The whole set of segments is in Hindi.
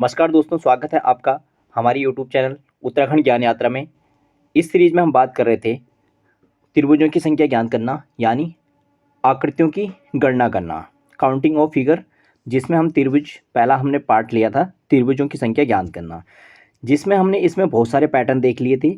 नमस्कार दोस्तों, स्वागत है आपका हमारी यूट्यूब चैनल उत्तराखंड ज्ञान यात्रा में। इस सीरीज में हम बात कर रहे थे त्रिभुजों की संख्या ज्ञात करना, यानी आकृतियों की गणना करना, काउंटिंग ऑफ फिगर, जिसमें हम त्रिभुज पहला हमने पार्ट लिया था त्रिभुजों की संख्या ज्ञात करना, जिसमें हमने इसमें बहुत सारे पैटर्न देख लिए थे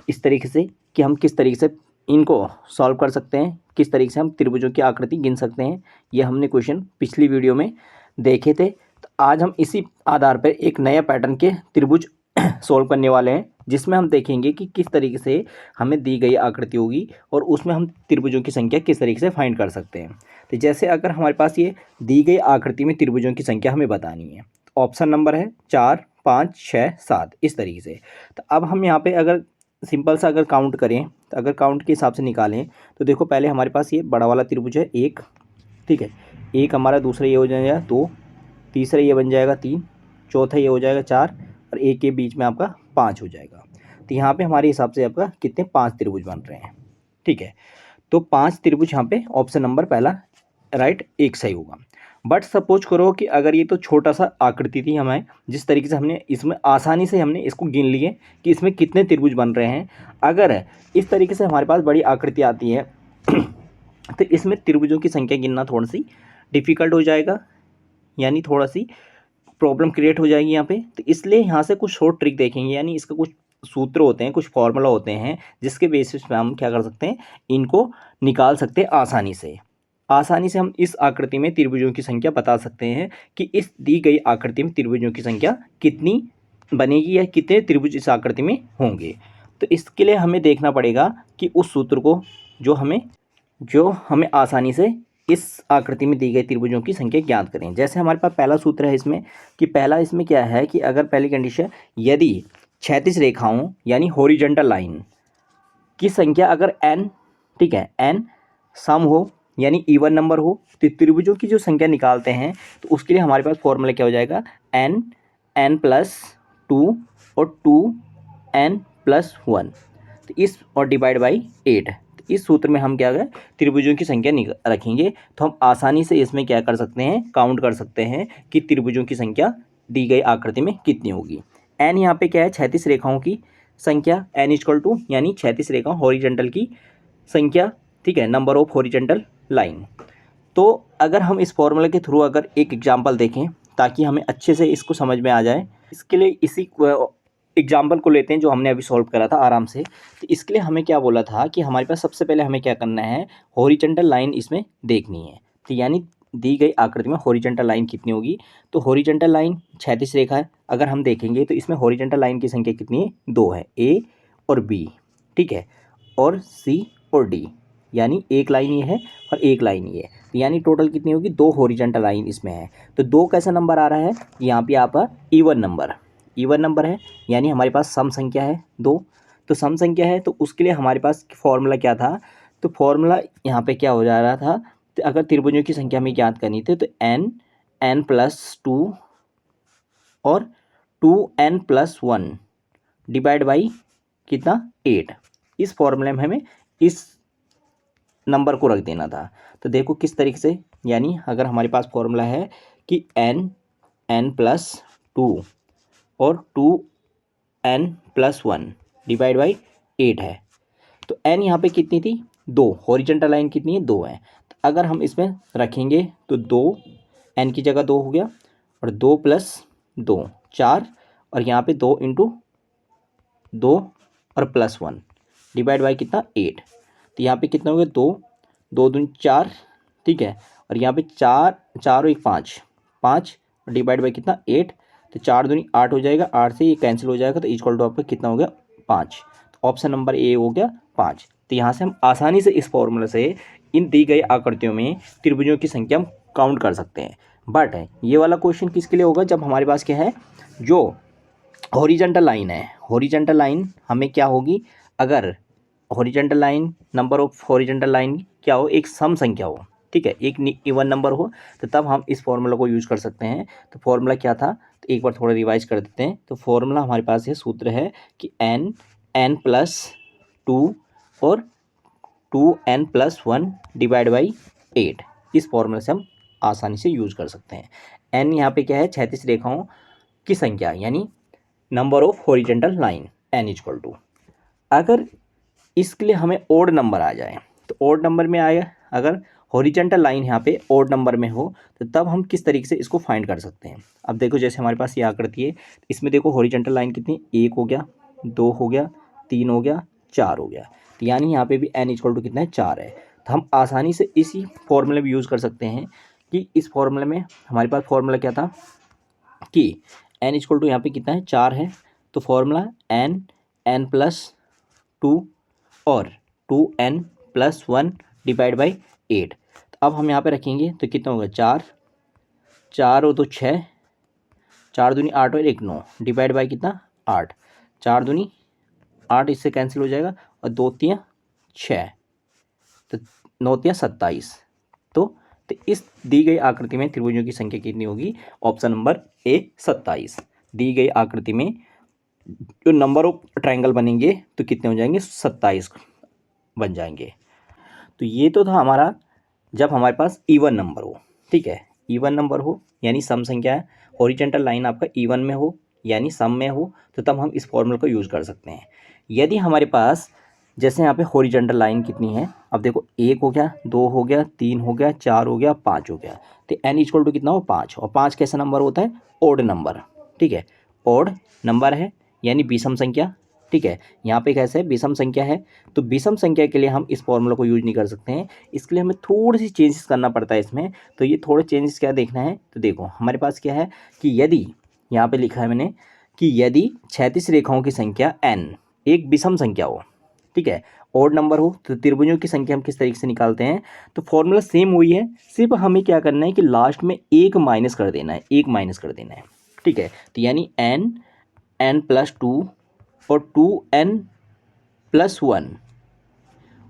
इस तरीके से कि हम किस तरीके से इनको सॉल्व कर सकते हैं, किस तरीके से हम त्रिभुजों की आकृति गिन सकते हैं। ये हमने क्वेश्चन पिछली वीडियो में देखे थे। तो आज हम इसी आधार पर एक नया पैटर्न के त्रिभुज सॉल्व करने वाले हैं, जिसमें हम देखेंगे कि किस तरीके से हमें दी गई आकृति होगी और उसमें हम त्रिभुजों की संख्या किस तरीके से फाइंड कर सकते हैं। तो जैसे अगर हमारे पास ये दी गई आकृति में त्रिभुजों की संख्या हमें बतानी है, तो ऑप्शन नंबर है 4, 5, 6, 7 इस तरीके से। तो अब हम यहाँ पे अगर सिंपल सा अगर काउंट करें, तो अगर काउंट के हिसाब से निकालें तो देखो, पहले हमारे पास ये बड़ा वाला त्रिभुज है एक, ठीक है, एक हमारा, दूसरा ये हो जाएगा 2, तीसरा ये बन जाएगा 3, चौथा ये हो जाएगा 4 और एक के बीच में आपका 5 हो जाएगा। तो यहाँ पे हमारे हिसाब से आपका कितने 5 त्रिभुज बन रहे हैं, ठीक है। तो 5 त्रिभुज यहाँ पे ऑप्शन नंबर पहला राइट एक सही होगा। बट सपोज करो कि अगर ये तो छोटा सा आकृति थी, हमें जिस तरीके से हमने इसमें आसानी से हमने इसको गिन लिए कि इसमें कितने त्रिभुज बन रहे हैं। अगर इस तरीके से हमारे पास बड़ी आकृति आती है तो इसमें त्रिभुजों की संख्या गिनना थोड़ी सी डिफ़िकल्ट हो जाएगा, यानी थोड़ा सी प्रॉब्लम क्रिएट हो जाएगी यहाँ पे। तो इसलिए यहाँ से कुछ शॉर्ट ट्रिक देखेंगे, यानी इसका कुछ सूत्र होते हैं, कुछ फॉर्मूला होते हैं, जिसके बेसिस पे हम क्या कर सकते हैं, इनको निकाल सकते हैं आसानी से। हम इस आकृति में त्रिभुजों की संख्या बता सकते हैं कि इस दी गई आकृति में त्रिभुजों की संख्या कितनी बनेगी या कितने त्रिभुज इस आकृति में होंगे। तो इसके लिए हमें देखना पड़ेगा कि उस सूत्र को जो हमें आसानी से इस आकृति में दी गई त्रिभुजों की संख्या ज्ञात करें। जैसे हमारे पास पहला सूत्र है इसमें कि पहला इसमें क्या है कि अगर पहली कंडीशन, यदि क्षैतिज रेखाओं यानी हॉरिजॉन्टल लाइन की संख्या अगर n, ठीक है, n सम हो यानी इवन नंबर हो, तो त्रिभुजों की जो संख्या निकालते हैं तो उसके लिए हमारे पास फॉर्मूला क्या हो जाएगा, n+2 और 2n+1, तो इस और डिवाइड बाई 8। इस सूत्र में हम क्या है, त्रिभुजों की संख्या रखेंगे, तो हम आसानी से इसमें क्या कर सकते हैं, काउंट कर सकते हैं कि त्रिभुजों की संख्या दी गई आकृति में कितनी होगी। n यहाँ पे क्या है, 36 रेखाओं की संख्या, n=2 यानी 36 रेखाओं हॉरिजॉन्टल की संख्या, ठीक है, नंबर ऑफ हॉरिजॉन्टल लाइन। तो अगर हम इस फॉर्मूला के थ्रू अगर एक एग्जाम्पल देखें ताकि हमें अच्छे से इसको समझ में आ जाए, इसके लिए इसी एग्जाम्पल को लेते हैं जो हमने अभी सॉल्व करा था आराम से। तो इसके लिए हमें क्या बोला था कि हमारे पास सबसे पहले हमें क्या करना है, हॉरिजॉन्टल लाइन इसमें देखनी है। तो यानी दी गई आकृति में हॉरिजॉन्टल लाइन कितनी होगी, तो हॉरिजॉन्टल लाइन 36 रेखा है, अगर हम देखेंगे तो इसमें हॉरिजॉन्टल लाइन की संख्या कितनी है, 2 है, ए और बी, ठीक है, और सी और डी, यानी एक लाइन ये है और एक लाइन ये है, तो यानी टोटल कितनी होगी, 2 हॉरिजॉन्टल लाइन इसमें है। तो 2 कैसा नंबर आ रहा है, यहाँ पे आपका इवन नंबर है, यानी हमारे पास सम संख्या है 2। तो सम संख्या है तो उसके लिए हमारे पास फॉर्मूला क्या था, तो फॉर्मूला यहाँ पे क्या हो जा रहा था, तो अगर त्रिभुजों की संख्या हमें ज्ञात करनी थी तो n+2 और 2n+1 डिवाइड बाई कितना, 8। इस फॉर्मूले में हमें इस नंबर को रख देना था। तो देखो किस तरीके से, यानी अगर हमारे पास फॉर्मूला है कि n+2 और 2n+1 डिवाइड बाई 8 है, तो n यहाँ पे कितनी थी, 2, हॉरिजॉन्टल लाइन कितनी है, 2 है। तो अगर हम इसमें रखेंगे तो 2, n की जगह 2 हो गया, और 2 + 2 4, और यहाँ पे 2 × 2 और +1 डिवाइड बाई कितना, 8। तो यहाँ पे कितना हो गया, 2, 2 दूनी 4, ठीक है, और यहाँ पे 4, 4 और 1 5, 5 डिवाइड बाई कितना, 8। तो 4 दूनी 8 हो जाएगा, 8 से ये कैंसिल हो जाएगा, तो इक्वल टू आपका कितना हो गया, 5। तो ऑप्शन नंबर ए हो गया 5। तो यहाँ से हम आसानी से इस फॉर्मूला से इन दी गई आकृतियों में त्रिभुजों की संख्या हम काउंट कर सकते हैं। बट ये वाला क्वेश्चन किसके लिए होगा, जब हमारे पास क्या है, जो हॉरिजॉन्टल लाइन है, हॉरिजॉन्टल लाइन हमें क्या होगी, अगर horizontal line, number of horizontal line क्या हो, एक सम संख्या हो, ठीक है, एक इवन नंबर हो, तो तब हम इस फॉर्मूला को यूज़ कर सकते हैं। तो फॉर्मूला क्या था, तो एक बार थोड़ा रिवाइज कर देते हैं। तो फॉर्मूला हमारे पास ये सूत्र है कि n+2 और 2n+1 डिवाइड बाई 8। इस फॉर्मूला से हम आसानी से यूज़ कर सकते हैं। n यहाँ पे क्या है, 36 रेखाओं की संख्या यानी number of horizontal line n equal to, अगर इसके लिए हमें ओड नंबर आ जाए तो ओड नंबर में आए, अगर हॉरिजेंटल लाइन यहाँ पे ओड नंबर में हो तो तब हम किस तरीके से इसको फाइंड कर सकते हैं। अब देखो जैसे हमारे पास ये आकृति है, इसमें देखो हॉरिजेंटल लाइन कितनी, 1 हो गया, 2 हो गया, 3 हो गया, 4 हो गया, तो यानी यहाँ पे भी n इक्वल टू कितना है, 4 है। तो हम आसानी से इसी फॉर्मूले में यूज़ कर सकते हैं कि इस फॉर्मूले में हमारे पास फॉर्मूला क्या था कि n इक्वल टू यहाँ पे कितना है, 4 है, तो फॉर्मूला n प्लस 2 और 2n+1 डिवाइड बाई 8। तो अब हम यहाँ पे रखेंगे तो कितना होगा, 4, 4 और 2 6, 4 दूनी 8 और 1 9 डिवाइड बाई कितना, 8, 4 दूनी 8, इससे कैंसिल हो जाएगा, और 2 3 6, तो 9 3 27। तो इस दी गई आकृति में त्रिभुजों की संख्या कितनी होगी, ऑप्शन नंबर ए 27। दी गई आकृति में जो नंबर ऑफ ट्रायंगल बनेंगे तो कितने हो जाएंगे, 27 बन जाएंगे। तो ये तो था हमारा जब हमारे पास इवन नंबर हो, ठीक है, इवन नंबर हो यानी सम संख्या है, हॉरिजेंटल लाइन आपका इवन में हो यानी सम में हो, तो तब हम इस फॉर्मूला को यूज़ कर सकते हैं। यदि हमारे पास जैसे यहाँ पे हॉरिजेंटल लाइन कितनी है, अब देखो 1 हो गया, 2 हो गया, 3 हो गया, 4 हो गया, 5 हो गया, तो n इक्वल टू कितना हो, 5, और 5 कैसा नंबर होता है, ओड नंबर, ठीक है, ओड नंबर है यानी विषम संख्या, ठीक है। यहाँ पे कैसे है, विषम संख्या है, तो विषम संख्या के लिए हम इस फॉर्मूला को यूज नहीं कर सकते हैं, इसके लिए हमें थोड़ी सी चेंजेस करना पड़ता है इसमें। तो ये थोड़े चेंजेस क्या देखना है, तो देखो हमारे पास क्या है कि यदि यहाँ पे लिखा है मैंने कि यदि क्षैतिज रेखाओं की संख्या n एक विषम संख्या हो, ठीक है, ओड नंबर हो, तो त्रिभुजों की संख्या हम किस तरीके से निकालते हैं, तो फॉर्मूला सेम हुई है, सिर्फ हमें क्या करना है कि लास्ट में एक माइनस कर देना है, एक माइनस कर देना है, ठीक है। तो यानी n+2 और 2n+1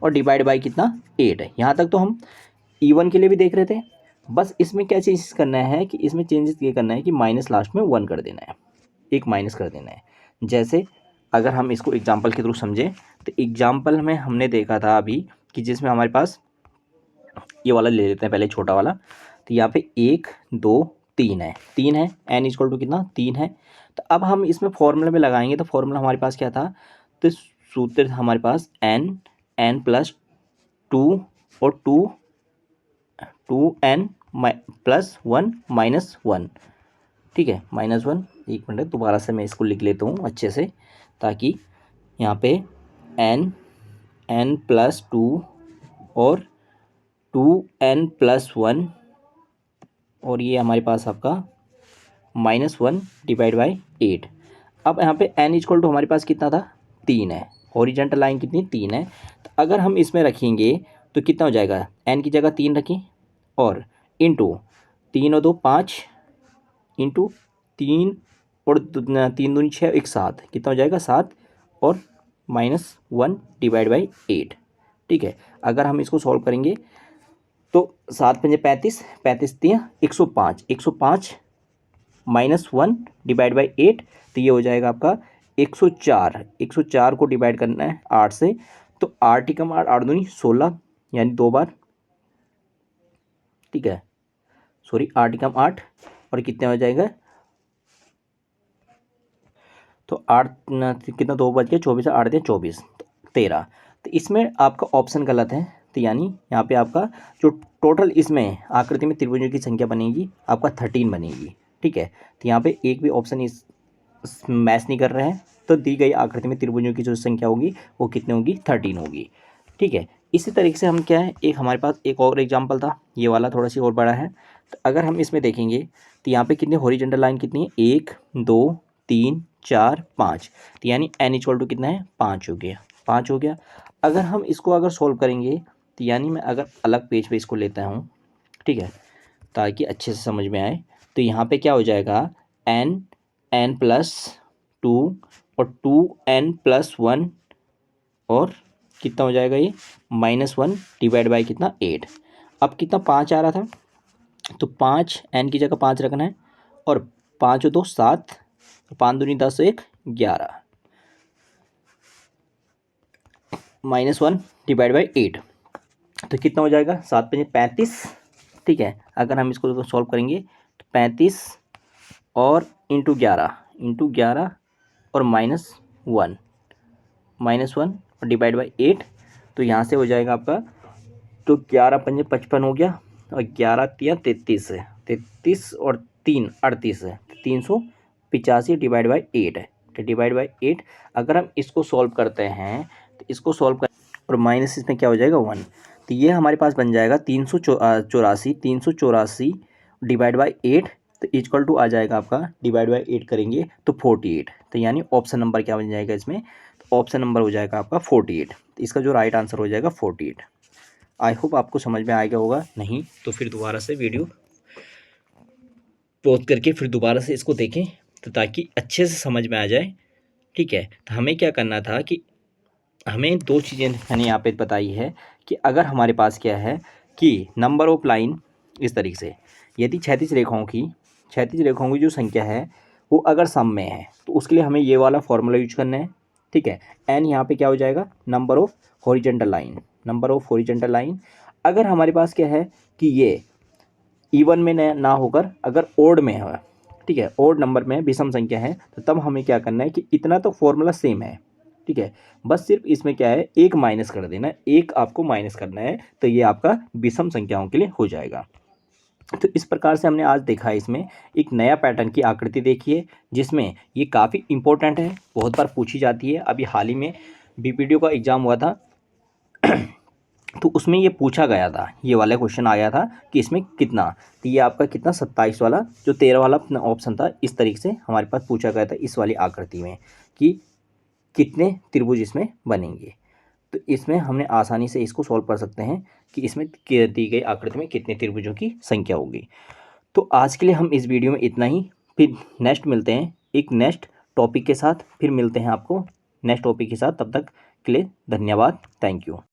और डिवाइड बाई कितना, 8 है। यहाँ तक तो हम इवन के लिए भी देख रहे थे, बस इसमें क्या चेंजेस करना है कि इसमें चेंजेस ये करना है कि माइनस लास्ट में 1 कर देना है, एक माइनस कर देना है। जैसे अगर हम इसको एग्जाम्पल के थ्रू समझें तो एग्जाम्पल में हमने देखा था अभी कि जिसमें हमारे पास ये वाला ले लेते हैं पहले, छोटा वाला, तो यहाँ पे 1 2 3 है, 3 है, n इक्वल टू कितना, 3 है। तो अब हम इसमें फॉर्मूला में लगाएंगे, तो फॉर्मूला हमारे पास क्या था, तो सूत्र हमारे पास n+2 और 2n+1 ठीक है, -1, एक मिनट दोबारा से मैं इसको लिख लेता हूँ अच्छे से, ताकि यहाँ पे n+2 और 2n+1 और ये हमारे पास आपका -1 डिवाइड बाई 8। अब यहाँ पे n इक्वल टू हमारे पास कितना था, 3 है, हॉरिजेंटल लाइन कितनी, 3 है। तो अगर हम इसमें रखेंगे तो कितना हो जाएगा, n की जगह 3 रखें और इंटू 3 और 2 5 इंटू 3 और 3 दूनी 6 एक 7, कितना हो जाएगा 7 और -1 डिवाइड बाई 8, ठीक है। अगर हम इसको सॉल्व करेंगे तो 7 पंजे 35, 35 3 105, 105 -1 डिवाइड बाई 8, तो ये हो जाएगा आपका 104। 104 को डिवाइड करना है 8 से, तो 8 ही कम 8, 8 दूनी 16 यानी 2 बार, ठीक है, सॉरी 8 ही कम 8 और कितने हो जाएगा, तो 8 कितना 2 बज गया 24, 8 दिया 24, 13। तो इसमें आपका ऑप्शन गलत है, तो यानी यहाँ पे आपका जो टोटल इसमें आकृति में त्रिभुजों की संख्या बनेगी आपका 13 बनेगी, ठीक है। तो यहाँ पे एक भी ऑप्शन इस मैच नहीं कर रहा है, तो दी गई आकृति में त्रिभुजों की जो संख्या होगी वो कितनी होगी, 13 होगी, ठीक है। इसी तरीके से हम क्या है, एक हमारे पास एक और एग्जाम्पल था, ये वाला थोड़ा सी और बड़ा है। तो अगर हम इसमें देखेंगे तो यहाँ पे कितनी हॉरिजॉन्टल लाइन कितनी है, 1 2 3 4 5, तो यानी n इक्वल टू कितना है, 5 हो गया, 5 हो गया। अगर हम इसको अगर सोल्व करेंगे तो यानी मैं अगर अलग पेज पे इसको लेता हूँ, ठीक है, ताकि अच्छे से समझ में आए, तो यहाँ पे क्या हो जाएगा, n+2 और 2n+1 और कितना हो जाएगा ये, -1 डिवाइड बाई कितना, 8। अब कितना 5 आ रहा था, तो 5 n की जगह 5 रखना है और 5 और 2 7, 5 दूनी 10 1 11, -1 डिवाइड बाई 8, तो कितना हो जाएगा, 7 पंजे 35, ठीक है। अगर हम इसको सॉल्व करेंगे तो 35 और इंटू 11 और -1 और डिवाइड बाई 8। तो यहाँ से हो जाएगा आपका, तो 11 पंजे 55 हो गया और 11 तिया 33 है, 33 और 3 38 है, 385 डिवाइड बाई 8 है। तो डिवाइड बाई 8 अगर हम इसको सॉल्व करते हैं तो इसको सॉल्व कर और माइनस इसमें क्या हो जाएगा 1। तो ये हमारे पास बन जाएगा 384 डिवाइड बाई 8। तो इक्वल टू आ जाएगा आपका, डिवाइड बाई 8 करेंगे तो 48। तो यानी ऑप्शन नंबर क्या बन जाएगा इसमें, तो ऑप्शन नंबर हो जाएगा आपका 48। तो इसका जो राइट आंसर हो जाएगा 48। आई होप आपको समझ में आ गया होगा, नहीं तो फिर दोबारा से वीडियो पॉज करके फिर दोबारा से इसको देखें, तो ताकि अच्छे से समझ में आ जाए। ठीक है, तो हमें क्या करना था कि हमें दो चीज़ें मैंने यहाँ पे बताई है कि अगर हमारे पास क्या है कि नंबर ऑफ लाइन इस तरीके से, यदि क्षैतिज रेखाओं की जो संख्या है वो अगर सम में है तो उसके लिए हमें ये वाला फॉर्मूला यूज करना है। ठीक है, एन यहाँ पे क्या हो जाएगा, नंबर ऑफ हॉरिजॉन्टल लाइन। अगर हमारे पास क्या है कि ये इवन में ना होकर अगर ओड में है, ठीक है, ओड नंबर में विषम संख्या है, तो तब हमें क्या करना है कि इतना तो फॉर्मूला सेम है। ठीक है, बस सिर्फ इसमें क्या है, एक माइनस कर देना है, एक आपको माइनस करना है, तो ये आपका विषम संख्याओं के लिए हो जाएगा। तो इस प्रकार से हमने आज देखा है इसमें एक नया पैटर्न की आकृति देखी है, जिसमें ये काफ़ी इंपॉर्टेंट है, बहुत बार पूछी जाती है। अभी हाल ही में बीपीडीओ का एग्ज़ाम हुआ था तो उसमें ये पूछा गया था, ये वाला क्वेश्चन आया था कि इसमें कितना, तो ये आपका कितना 27 वाला, जो 13 वाला ऑप्शन था, इस तरीके से हमारे पास पूछा गया था इस वाली आकृति में कि कितने त्रिभुज इसमें बनेंगे। तो इसमें हमने आसानी से इसको सॉल्व कर सकते हैं कि इसमें दी गई आकृति में कितने त्रिभुजों की संख्या होगी। तो आज के लिए हम इस वीडियो में इतना ही, फिर नेक्स्ट मिलते हैं एक नेक्स्ट टॉपिक के साथ, फिर मिलते हैं आपको नेक्स्ट टॉपिक के साथ। तब तक के लिए धन्यवाद, थैंक यू।